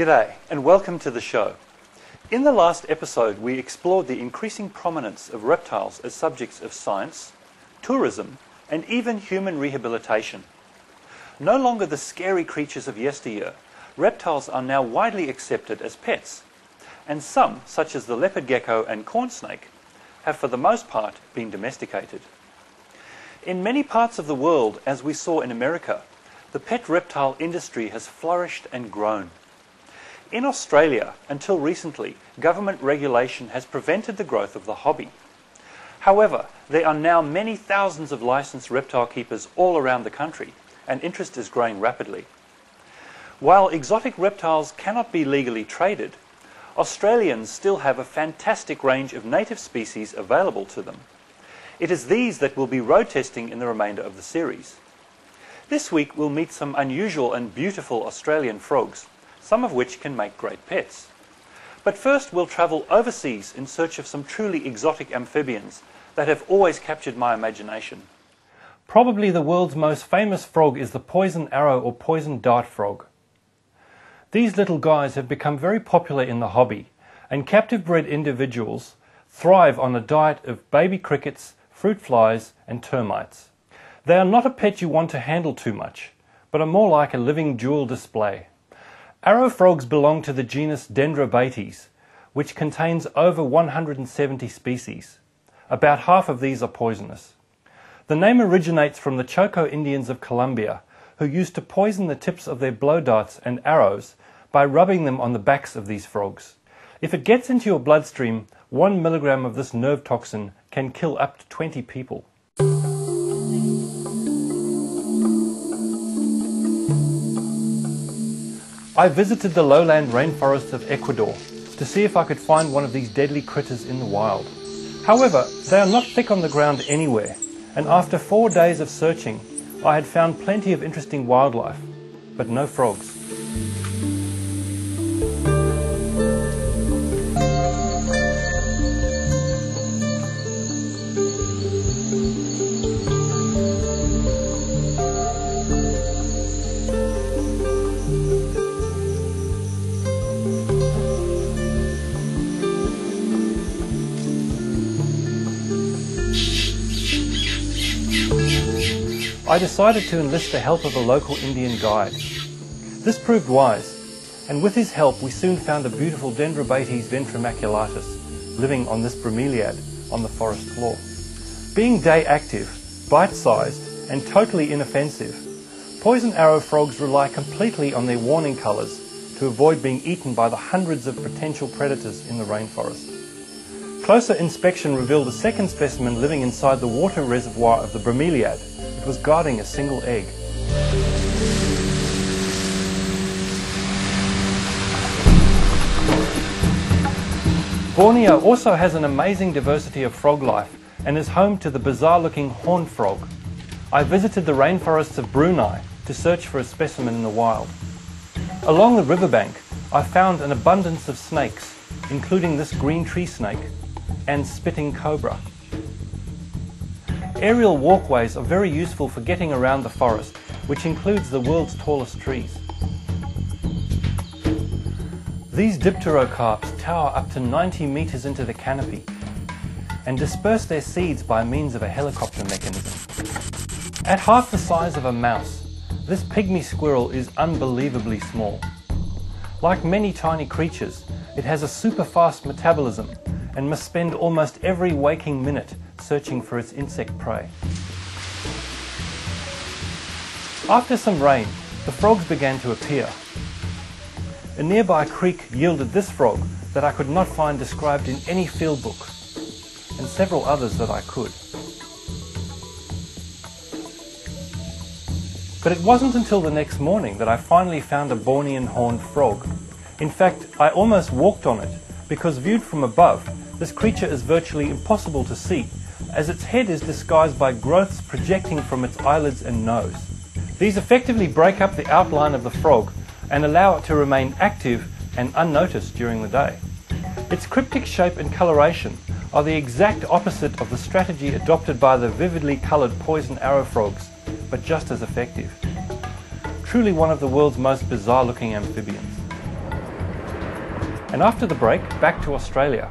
G'day and welcome to the show. In the last episode we explored the increasing prominence of reptiles as subjects of science, tourism and even human rehabilitation. No longer the scary creatures of yesteryear, reptiles are now widely accepted as pets, and some, such as the leopard gecko and corn snake, have for the most part been domesticated. In many parts of the world, as we saw in America, the pet reptile industry has flourished and grown. In Australia, until recently, government regulation has prevented the growth of the hobby. However, there are now many thousands of licensed reptile keepers all around the country, and interest is growing rapidly. While exotic reptiles cannot be legally traded, Australians still have a fantastic range of native species available to them. It is these that we'll be road testing in the remainder of the series. This week we'll meet some unusual and beautiful Australian frogs, some of which can make great pets. But first we'll travel overseas in search of some truly exotic amphibians that have always captured my imagination. Probably the world's most famous frog is the poison arrow or poison dart frog. These little guys have become very popular in the hobby, and captive bred individuals thrive on a diet of baby crickets, fruit flies and termites. They are not a pet you want to handle too much, but are more like a living jewel display. Arrow frogs belong to the genus Dendrobates, which contains over 170 species. About half of these are poisonous. The name originates from the Choco Indians of Colombia, who used to poison the tips of their blow darts and arrows by rubbing them on the backs of these frogs. If it gets into your bloodstream, 1 milligram of this nerve toxin can kill up to 20 people. I visited the lowland rainforests of Ecuador to see if I could find one of these deadly critters in the wild. However, they are not thick on the ground anywhere, and after 4 days of searching, I had found plenty of interesting wildlife, but no frogs. I decided to enlist the help of a local Indian guide. This proved wise, and with his help we soon found a beautiful Dendrobates ventromaculatus living on this bromeliad on the forest floor. Being day active, bite-sized and totally inoffensive, poison arrow frogs rely completely on their warning colours to avoid being eaten by the hundreds of potential predators in the rainforest. Closer inspection revealed a second specimen living inside the water reservoir of the bromeliad. It was guarding a single egg. Borneo also has an amazing diversity of frog life and is home to the bizarre-looking horned frog. I visited the rainforests of Brunei to search for a specimen in the wild. Along the riverbank, I found an abundance of snakes, including this green tree snake and spitting cobra. Aerial walkways are very useful for getting around the forest, which includes the world's tallest trees. These dipterocarps tower up to 90 meters into the canopy and disperse their seeds by means of a helicopter mechanism. At half the size of a mouse, this pygmy squirrel is unbelievably small. Like many tiny creatures, it has a super fast metabolism and must spend almost every waking minute searching for its insect prey. After some rain, the frogs began to appear. A nearby creek yielded this frog that I could not find described in any field book, and several others that I could. But it wasn't until the next morning that I finally found a Bornean horned frog. In fact, I almost walked on it, because viewed from above, this creature is virtually impossible to see, as its head is disguised by growths projecting from its eyelids and nose. These effectively break up the outline of the frog and allow it to remain active and unnoticed during the day. Its cryptic shape and coloration are the exact opposite of the strategy adopted by the vividly coloured poison arrow frogs, but just as effective. Truly one of the world's most bizarre looking amphibians. And after the break, back to Australia.